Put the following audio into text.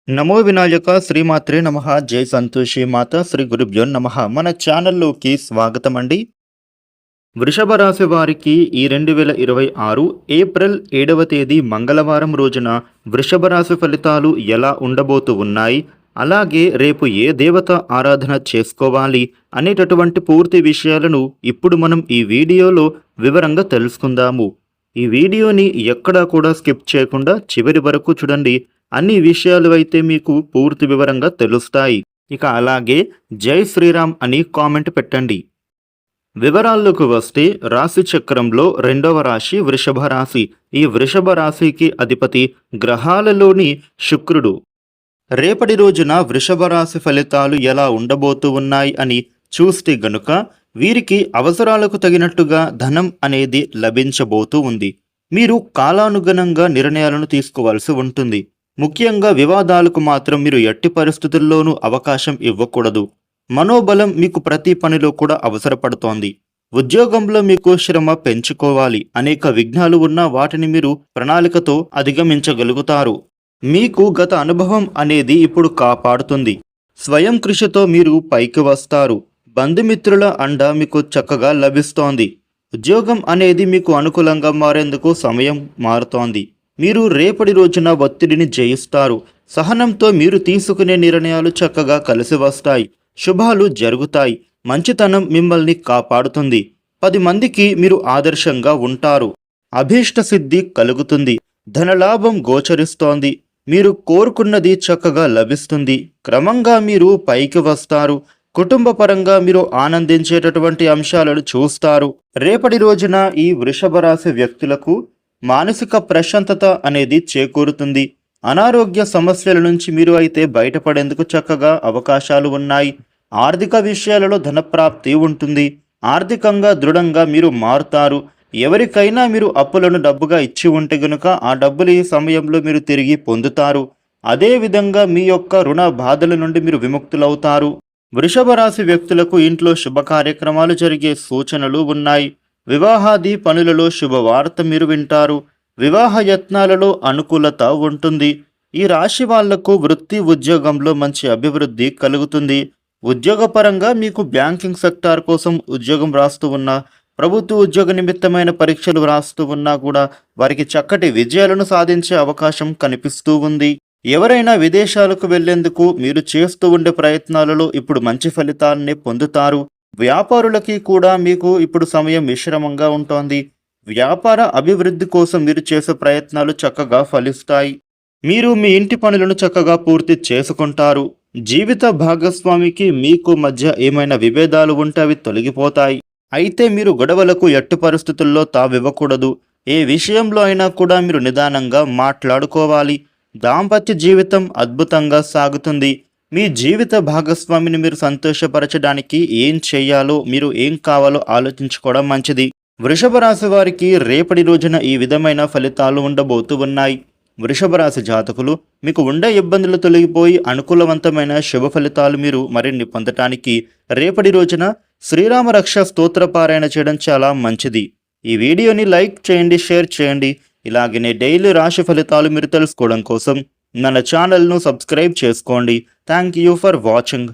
నమో వినాయక శ్రీమాత్రే నమః జై సంతోషి మాత శ్రీ గురుభ్యో నమః. మన ఛానల్లోకి స్వాగతం అండి. వృషభ రాశి వారికి ఈ 2026 ఏప్రిల్ 7వ తేదీ మంగళవారం రోజున వృషభ రాశి ఫలితాలు ఎలా ఉండబోతూ ఉన్నాయి, అలాగే రేపు ఏ దేవత ఆరాధన చేసుకోవాలి అనేటటువంటి పూర్తి విషయాలను ఇప్పుడు మనం ఈ వీడియోలో వివరంగా తెలుసుకుందాము. ఈ వీడియోని ఎక్కడా కూడా స్కిప్ చేయకుండా చివరి వరకు చూడండి. అన్ని విషయాలు అయితే మీకు పూర్తి వివరంగా తెలుస్తాయి. ఇక అలాగే జై శ్రీరామ్ అని కామెంట్ పెట్టండి. వివరాల్లోకి వస్తే రాశి చక్రంలో రెండవ రాశి వృషభ రాశి. ఈ వృషభ రాశికి అధిపతి గ్రహాలలోని శుక్రుడు. రేపటి రోజున వృషభ రాశి ఫలితాలు ఎలా ఉండబోతూ ఉన్నాయి అని చూస్తే గనుక వీరికి అవసరాలకు తగినట్టుగా ధనం అనేది లభించబోతూ ఉంది. మీరు కాలానుగుణంగా నిర్ణయాలను తీసుకోవాల్సి ఉంటుంది. ముఖ్యంగా వివాదాలకు మాత్రం మీరు ఎట్టి పరిస్థితుల్లోనూ అవకాశం ఇవ్వకూడదు. మనోబలం మీకు ప్రతి పనిలో కూడా అవసరపడుతోంది. ఉద్యోగంలో మీకు శ్రమ పెంచుకోవాలి. అనేక విఘ్నాలు ఉన్నా వాటిని మీరు ప్రణాళికతో అధిగమించగలుగుతారు. మీకు గత అనుభవం అనేది ఇప్పుడు కాపాడుతుంది. స్వయం కృషితో మీరు పైకి వస్తారు. బంధుమిత్రుల అండ మీకు చక్కగా లభిస్తోంది. ఉద్యోగం అనేది మీకు అనుకూలంగా మారేందుకు సమయం మారుతోంది. మీరు రేపటి రోజున ఒత్తిడిని జయిస్తారు. సహనంతో మీరు తీసుకునే నిర్ణయాలు చక్కగా కలిసి వస్తాయి. శుభాలు జరుగుతాయి. మంచితనం మిమ్మల్ని కాపాడుతుంది. 10 మందికి మీరు ఆదర్శంగా ఉంటారు. అభీష్ట సిద్ధి కలుగుతుంది. ధనలాభం గోచరిస్తోంది. మీరు కోరుకున్నది చక్కగా లభిస్తుంది. క్రమంగా మీరు పైకి వస్తారు. కుటుంబ పరంగా మీరు ఆనందించేటటువంటి అంశాలను చూస్తారు. రేపటి రోజున ఈ వృషభ రాశి వ్యక్తులకు మానసిక ప్రశాంతత అనేది చేకూరుతుంది. అనారోగ్య సమస్యల నుంచి మీరు అయితే బయటపడేందుకు చక్కగా అవకాశాలు ఉన్నాయి. ఆర్థిక విషయాలలో ధనప్రాప్తి ఉంటుంది. ఆర్థికంగా దృఢంగా మీరు మారుతారు. ఎవరికైనా మీరు అప్పులను డబ్బుగా ఇచ్చి ఉంటే గనుక ఆ డబ్బులు ఈ సమయంలో మీరు తిరిగి పొందుతారు. అదేవిధంగా మీ యొక్క రుణ బాధల నుండి మీరు విముక్తులవుతారు. వృషభ రాశి వ్యక్తులకు ఇంట్లో శుభ కార్యక్రమాలు జరిగే సూచనలు ఉన్నాయి. వివాహాది పనులలో శుభవార్త మీరు వింటారు. వివాహ యత్నాలలో అనుకూలత ఉంటుంది. ఈ రాశి వాళ్లకు వృత్తి ఉద్యోగంలో మంచి అభివృద్ధి కలుగుతుంది. ఉద్యోగపరంగా మీకు బ్యాంకింగ్ సెక్టార్ కోసం ఉద్యోగం రాస్తూ ఉన్నా, ప్రభుత్వ ఉద్యోగ నిమిత్తమైన పరీక్షలు రాస్తూ ఉన్నా కూడా వారికి చక్కటి విజయాలను సాధించే అవకాశం కనిపిస్తూ ఉంది. ఎవరైనా విదేశాలకు వెళ్లేందుకు మీరు చేస్తూ ఉండే ప్రయత్నాలలో ఇప్పుడు మంచి ఫలితాలని పొందుతారు. వ్యాపారులకి కూడా మీకు ఇప్పుడు సమయం మిశ్రమంగా ఉంటోంది. వ్యాపార అభివృద్ధి కోసం మీరు చేసే ప్రయత్నాలు చక్కగా ఫలిస్తాయి. మీరు మీ ఇంటి పనులను చక్కగా పూర్తి చేసుకుంటారు. జీవిత భాగస్వామికి మీకు మధ్య ఏమైనా విభేదాలు ఉంటే అవి తొలగిపోతాయి. అయితే మీరు గొడవలకు ఎట్టి పరిస్థితుల్లో తావివ్వకూడదు. ఏ విషయంలో అయినా కూడా మీరు నిదానంగా మాట్లాడుకోవాలి. దాంపత్య జీవితం అద్భుతంగా సాగుతుంది. మీ జీవిత భాగస్వామిని మీరు సంతోషపరచడానికి ఏం చేయాలో, మీరు ఏం కావాలో ఆలోచించుకోవడం మంచిది. వృషభ రాశి వారికి రేపటి రోజున ఈ విధమైన ఫలితాలు ఉండబోతూ ఉన్నాయి. వృషభ రాశి జాతకులు, మీకు ఉండే ఇబ్బందులు తొలగిపోయి అనుకూలవంతమైన శుభ ఫలితాలు మీరు మరిన్ని పొందటానికి రేపటి రోజున శ్రీరామ రక్ష స్తోత్ర పారాయణ చేయడం చాలా మంచిది. ఈ వీడియోని లైక్ చేయండి, షేర్ చేయండి. ఇలాగనే డైలీ రాశి ఫలితాలు మీరు తెలుసుకోవడం కోసం మన ఛానల్ను సబ్స్క్రైబ్ చేసుకోండి. Thank you for watching.